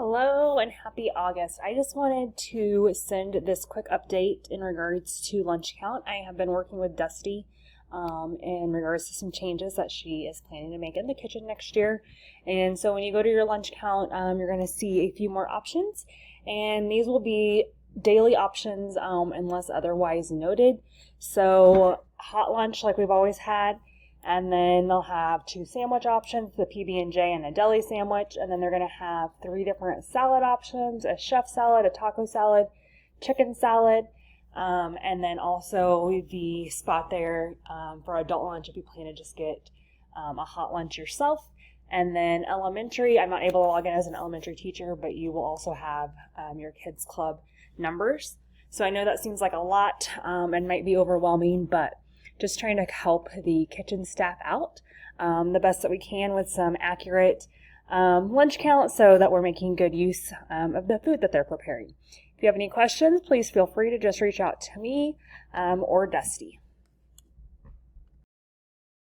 Hello and happy August. I just wanted to send this quick update in regards to lunch count. I have been working with Dusty in regards to some changes that she is planning to make in the kitchen next year. And so when you go to your lunch count, you're going to see a few more options. And these will be daily options unless otherwise noted. So hot lunch like we've always had. And then they'll have 2 sandwich options, the PB&J and a deli sandwich. And then they're going to have 3 different salad options, a chef salad, a taco salad, chicken salad, and then also the spot there for adult lunch if you plan to just get a hot lunch yourself. And then elementary, I'm not able to log in as an elementary teacher, but you will also have your kids club numbers. So I know that seems like a lot and might be overwhelming, but just trying to help the kitchen staff out the best that we can with some accurate lunch count so that we're making good use of the food that they're preparing. If you have any questions, please feel free to just reach out to me or Dusty.